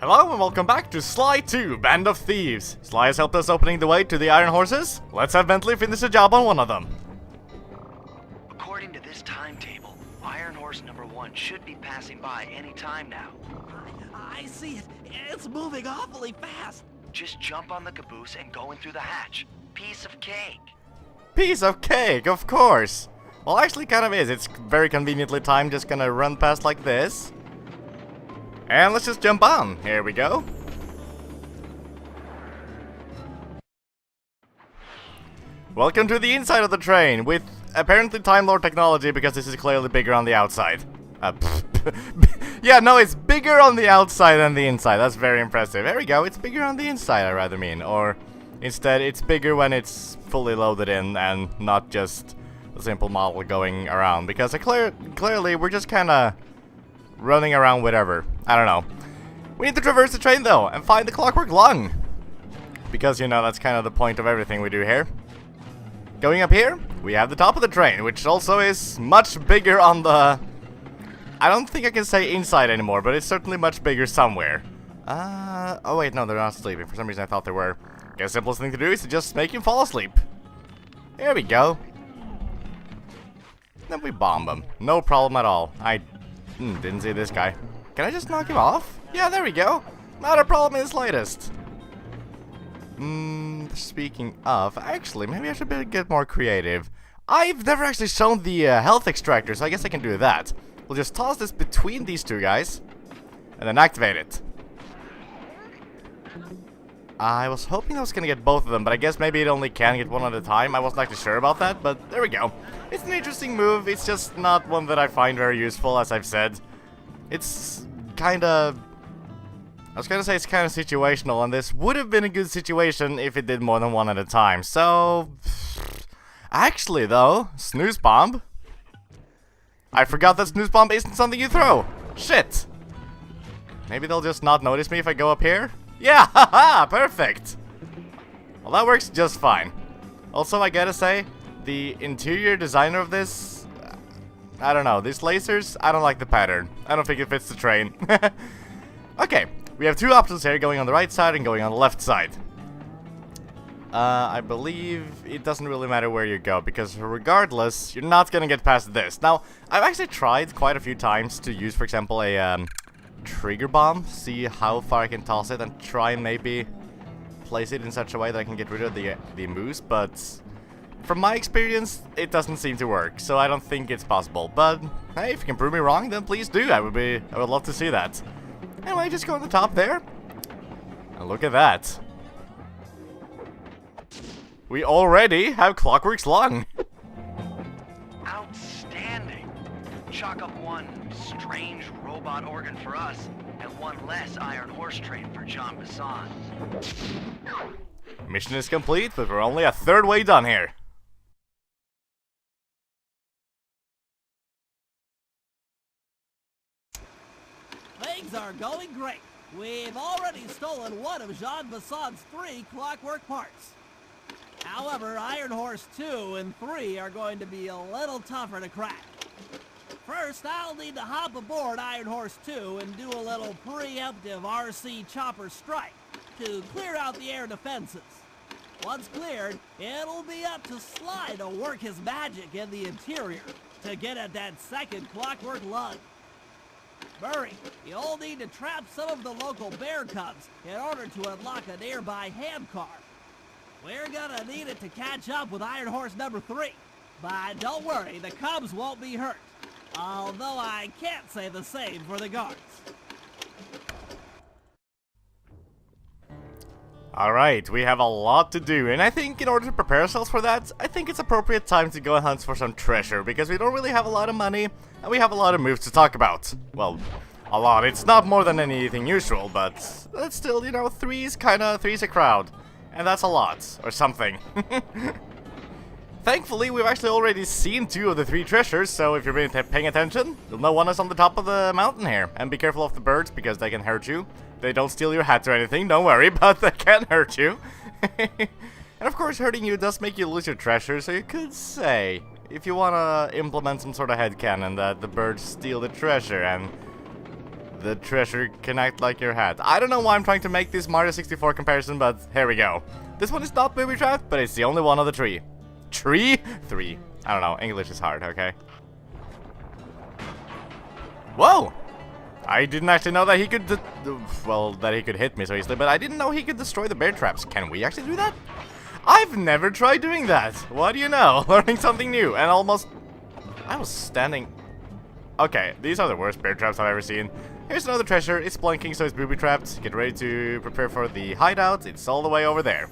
Hello and welcome back to Sly 2, Band of Thieves. Sly has helped us opening the way to the Iron Horses. Let's have Bentley finish the job on one of them. According to this timetable, Iron Horse number 1 should be passing by any time now. I see it. It's moving awfully fast. Just jump on the caboose and go in through the hatch. Piece of cake. Piece of cake, of course. Well, actually kind of is. It's very conveniently timed, just gonna run past like this. And let's just jump on. Here we go. Welcome to the inside of the train, with apparently Time Lord technology, because this is clearly bigger on the outside. Yeah, no, it's bigger on the outside than the inside. That's very impressive. There we go. It's bigger on the inside, I rather mean. Or instead, it's bigger when it's fully loaded in and not just a simple model going around. Because clearly, we're just kind of running around whatever. I don't know. We need to traverse the train, though, and find the clockwork lung. Because, you know, that's kind of the point of everything we do here. Going up here, we have the top of the train, which also is much bigger on the... I don't think I can say inside anymore, but it's certainly much bigger somewhere. Oh wait, no, they're not sleeping. For some reason I thought they were. Guess the simplest thing to do is to just make him fall asleep. There we go. Then we bomb him. No problem at all. I didn't see this guy. Can I just knock him off? Yeah, there we go. Not a problem in the slightest. Speaking of, actually, maybe I should get more creative. I've never actually shown the health extractor, so I guess I can do that. We'll just toss this between these two guys, and then activate it. I was hoping I was gonna get both of them, but I guess maybe it only can get one at a time. I wasn't actually sure about that, but there we go. It's an interesting move, it's just not one that I find very useful, as I've said. It's kinda... I was gonna say it's kinda situational, and this would have been a good situation if it did more than one at a time, so... Actually, though, snooze bomb. I forgot that snooze bomb isn't something you throw. Shit. Maybe they'll just not notice me if I go up here? Yeah, haha, perfect. Well, that works just fine. Also, I gotta say, the interior designer of this... I don't know, these lasers, I don't like the pattern. I don't think it fits the train. Okay, we have two options here, going on the right side and going on the left side. I believe it doesn't really matter where you go, because regardless, you're not gonna get past this. Now, I've actually tried quite a few times to use, for example, a trigger bomb, see how far I can toss it, and try and maybe place it in such a way that I can get rid of the moose, but from my experience, it doesn't seem to work, so I don't think it's possible. But hey, if you can prove me wrong, then please do. I would love to see that. Anyway, just go on the top there, and look at that. We already have Clockwork's lung. Outstanding. Chalk up one strange robot organ for us, and one less Iron Horse train for John Bassan. Mission is complete, but we're only a third way done here. Things are going great. We've already stolen one of Jean Bassan's 3 clockwork parts. However, Iron Horse 2 and 3 are going to be a little tougher to crack. First, I'll need to hop aboard Iron Horse 2 and do a little preemptive RC chopper strike to clear out the air defenses. Once cleared, it'll be up to Sly to work his magic in the interior to get at that second clockwork lung. Murray, you'll need to trap some of the local bear cubs in order to unlock a nearby hand car. We're gonna need it to catch up with Iron Horse number 3. But don't worry, the cubs won't be hurt. Although I can't say the same for the guards. Alright, we have a lot to do, and I think in order to prepare ourselves for that, I think it's appropriate time to go and hunt for some treasure, because we don't really have a lot of money, and we have a lot of moves to talk about. Well, a lot. It's not more than anything usual, but that's still, you know, three's a crowd. And that's a lot, or something. Thankfully, we've actually already seen 2 of the 3 treasures, so if you've been paying attention, you'll know one is on the top of the mountain here. And be careful of the birds, because they can hurt you. They don't steal your hat or anything, don't worry, but they can hurt you. And of course, hurting you does make you lose your treasure, so you could say, if you want to implement some sort of headcanon, that the birds steal the treasure, and the treasure can act like your hat. I don't know why I'm trying to make this Mario 64 comparison, but here we go. This one is not booby-trapped, but it's the only one of the three. Three? I don't know, English is hard, okay? Whoa! I didn't actually know that he could, that he could hit me so easily, but I didn't know he could destroy the bear traps. Can we actually do that? I've never tried doing that. What do you know? Learning something new, and almost... I was standing... Okay, these are the worst bear traps I've ever seen. Here's another treasure. It's blinking, so it's booby-trapped. Get ready to prepare for the hideout. It's all the way over there.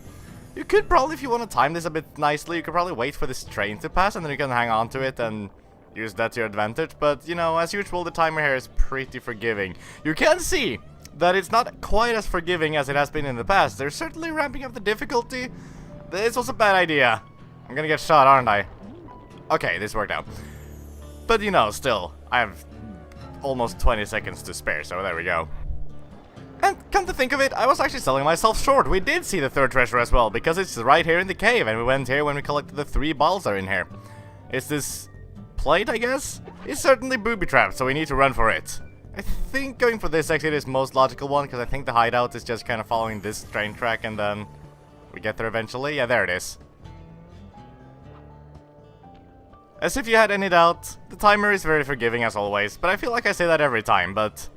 You could probably, if you want to time this a bit nicely, you could probably wait for this train to pass, and then you can hang on to it and use that to your advantage. But, you know, as usual, the timer here is pretty forgiving. You can see that it's not quite as forgiving as it has been in the past. They're certainly ramping up the difficulty. This was a bad idea. I'm gonna get shot, aren't I? Okay, this worked out. But, you know, still, I have almost 20 seconds to spare, so there we go. And come to think of it, I was actually selling myself short. We did see the third treasure as well, because it's right here in the cave, and we went here when we collected the 3 balls that are in here. It's this plate, I guess? It's certainly booby-trapped, so we need to run for it. I think going for this exit is most logical one, because I think the hideout is just kind of following this train track, and then we get there eventually. Yeah, there it is. As if you had any doubt, the timer is very forgiving as always, but I feel like I say that every time, but...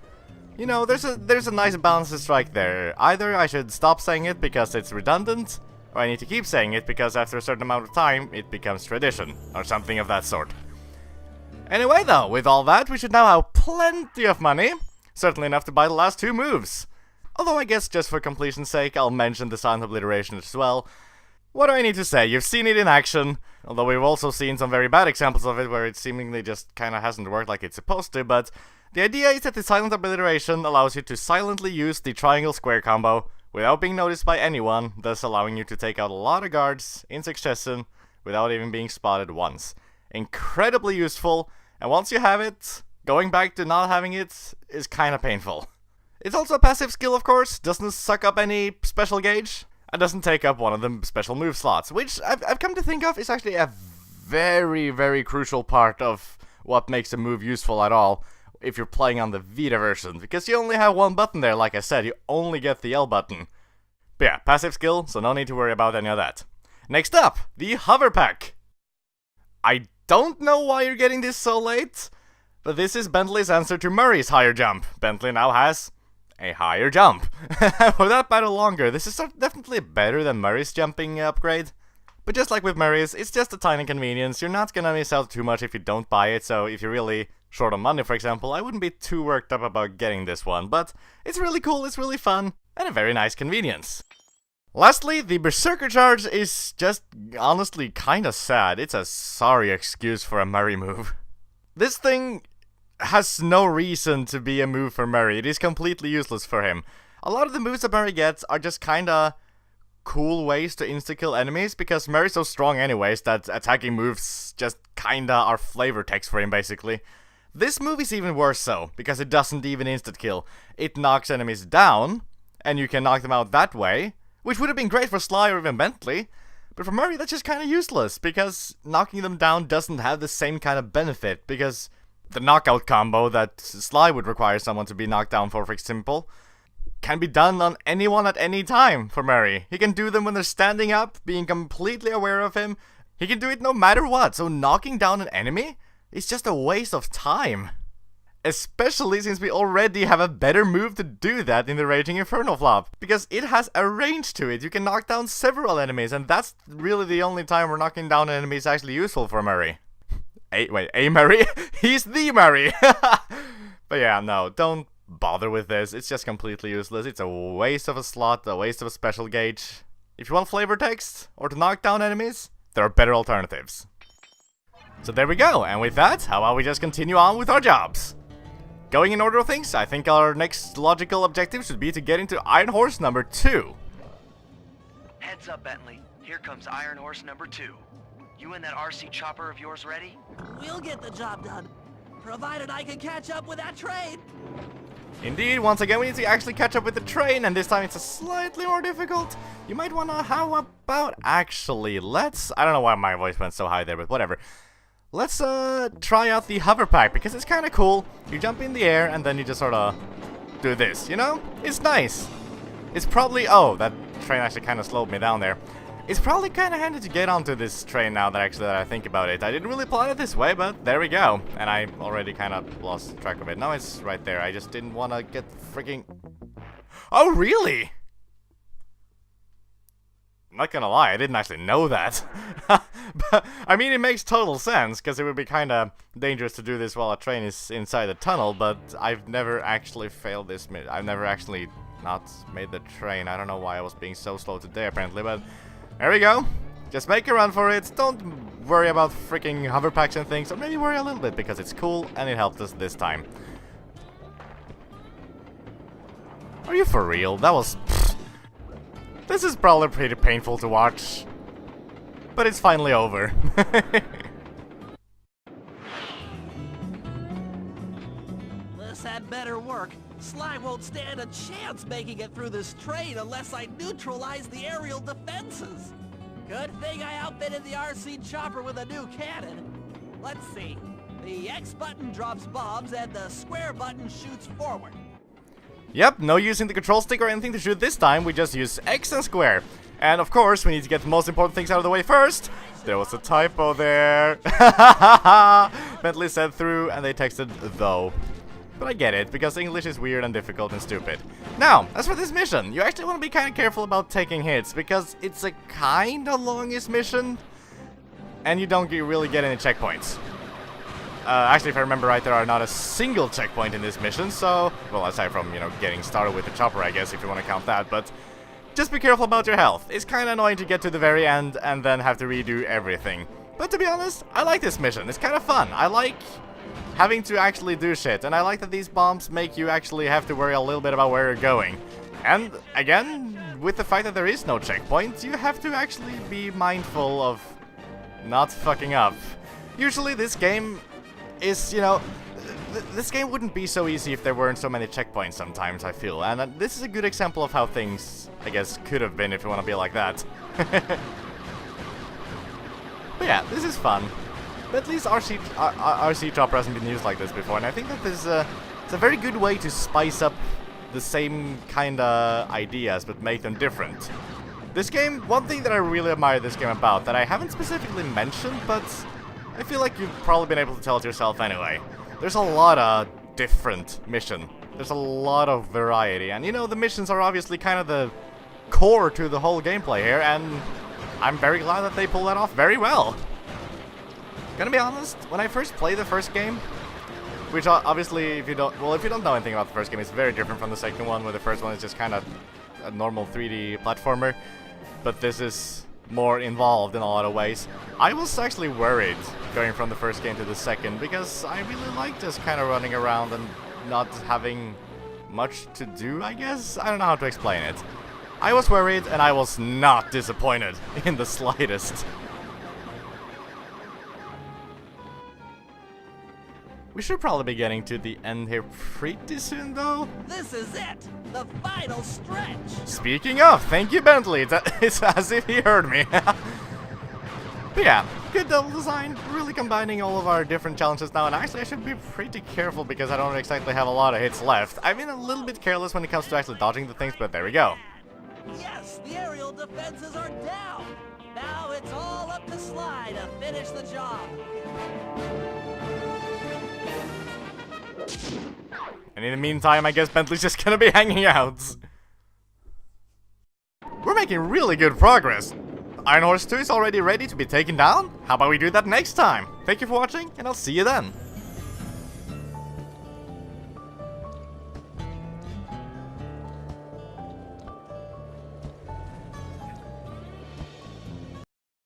You know, there's a nice balance to strike there. Either I should stop saying it because it's redundant, or I need to keep saying it because after a certain amount of time, it becomes tradition, or something of that sort. Anyway though, with all that, we should now have plenty of money, certainly enough to buy the last 2 moves. Although I guess just for completion's sake, I'll mention the silent obliteration as well. What do I need to say? You've seen it in action, although we've also seen some very bad examples of it where it seemingly just kinda hasn't worked like it's supposed to, but the idea is that the silent obliteration allows you to silently use the triangle square combo without being noticed by anyone, thus allowing you to take out a lot of guards in succession without even being spotted once. Incredibly useful, and once you have it, going back to not having it is kinda painful. It's also a passive skill, of course, doesn't suck up any special gauge, and doesn't take up one of the special move slots, which I've come to think of is actually a very, very crucial part of what makes a move useful at all if you're playing on the Vita version, because you only have one button there, like I said, you only get the L button. But yeah, passive skill, so no need to worry about any of that. Next up, the Hover Pack. I don't know why you're getting this so late, but this is Bentley's answer to Murray's higher jump. Bentley now has a higher jump. For that matter longer, this is definitely better than Murray's jumping upgrade. But just like with Murray's, it's just a tiny convenience. You're not gonna miss out too much if you don't buy it, so if you're really short on money, for example, I wouldn't be too worked up about getting this one, but it's really cool, it's really fun, and a very nice convenience. Lastly, the Berserker Charge is just honestly kinda sad. It's a sorry excuse for a Murray move. This thing has no reason to be a move for Murray. It is completely useless for him. A lot of the moves that Murray gets are just kinda cool ways to insta-kill enemies, because Murray's so strong anyways that attacking moves just kinda are flavor text for him, basically. This move is even worse so, because it doesn't even instant-kill. It knocks enemies down, and you can knock them out that way, which would have been great for Sly or even Bentley, but for Murray that's just kinda useless, because knocking them down doesn't have the same kind of benefit, because the knockout combo that Sly would require someone to be knocked down for example, can be done on anyone at any time for Murray. He can do them when they're standing up, being completely aware of him. He can do it no matter what, so knocking down an enemy is just a waste of time. Especially since we already have a better move to do that in the Raging Inferno flop, because it has a range to it. You can knock down several enemies, and that's really the only time where knocking down an enemy is actually useful for Murray. A Murray? He's the Murray! But yeah, no, don't bother with this. It's just completely useless. It's a waste of a slot, a waste of a special gauge. If you want flavor text, or to knock down enemies, there are better alternatives. So there we go, and with that, how about we just continue on with our jobs? Going in order of things, I think our next logical objective should be to get into Iron Horse number 2. Heads up, Bentley. Here comes Iron Horse number 2. You and that RC chopper of yours ready? We'll get the job done, provided I can catch up with that train. Indeed, once again we need to actually catch up with the train, and this time it's a slightly more difficult. You might wanna, how about actually, I don't know why my voice went so high there, but whatever. let's try out the hover pack, because it's kind of cool. You jump in the air and then you just sort of do this, you know? It's nice. It's probably... Oh, that train actually kind of slowed me down there. It's probably kind of handy to get onto this train now that I think about it. I didn't really plan it this way, but there we go. And I already kind of lost track of it. Now it's right there. I just didn't want to get freaking... Oh, really? I'm not gonna lie, I didn't actually know that. But, I mean, it makes total sense, because it would be kind of dangerous to do this while a train is inside the tunnel, but I've never actually failed this. I've never actually not made the train. I don't know why I was being so slow today, apparently, but there we go. Just make a run for it. Don't worry about freaking hover packs and things, or maybe worry a little bit, because it's cool, and it helped us this time. Are you for real? That was... This is probably pretty painful to watch, but it's finally over. This had better work. Sly won't stand a chance making it through this train unless I neutralize the aerial defenses. Good thing I outfitted the RC chopper with a new cannon. Let's see. The X button drops bombs and the square button shoots forward. Yep, no using the control stick or anything to shoot this time, we just use X and square. And of course, we need to get the most important things out of the way first. There was a typo there. Bentley said through, and they texted though. But I get it, because English is weird and difficult and stupid. Now, as for this mission, you actually want to be kind of careful about taking hits, because it's a kind of longish mission, and you don't really get any checkpoints. Actually, if I remember right, there are not a single checkpoint in this mission, so... Well, aside from, you know, getting started with the chopper, I guess, if you want to count that, but... Just be careful about your health. It's kind of annoying to get to the very end and then have to redo everything. But to be honest, I like this mission. It's kind of fun. I like having to actually do shit, and I like that these bombs make you actually have to worry a little bit about where you're going. And, again, with the fact that there is no checkpoint, you have to actually be mindful of not fucking up. Usually this game... is, you know, this game wouldn't be so easy if there weren't so many checkpoints sometimes, I feel. And this is a good example of how things, I guess, could have been if you want to be like that. But yeah, this is fun. But at least RC chopper hasn't been used like this before, and I think that this it's a very good way to spice up the same kind of ideas, but make them different. This game, one thing that I really admire this game about, that I haven't specifically mentioned, but... I feel like you've probably been able to tell it yourself anyway. There's a lot of different mission. There's a lot of variety. And you know, the missions are obviously kind of the core to the whole gameplay here, and I'm very glad that they pull that off very well. Gonna be honest, when I first played the first game, which obviously if you don't know anything about the first game, it's very different from the second one, where the first one is just kind of a normal 3D platformer, but this is more involved in a lot of ways. I was actually worried going from the first game to the second, because I really like just kind of running around and not having much to do, I guess? I don't know how to explain it. I was worried, and I was not disappointed in the slightest. We should probably be getting to the end here pretty soon, though. This is it! The final stretch! Speaking of, thank you, Bentley. It's as if he heard me. But yeah, good level design. Really combining all of our different challenges now. And actually, I should be pretty careful because I don't exactly have a lot of hits left. I've been a little bit careless when it comes to actually dodging the things, but there we go. Yes, the aerial defenses are down! Now it's all up to Sly to finish the job. And in the meantime, I guess Bentley's just gonna be hanging out. We're making really good progress. Iron Horse 2 is already ready to be taken down. How about we do that next time? Thank you for watching, and I'll see you then.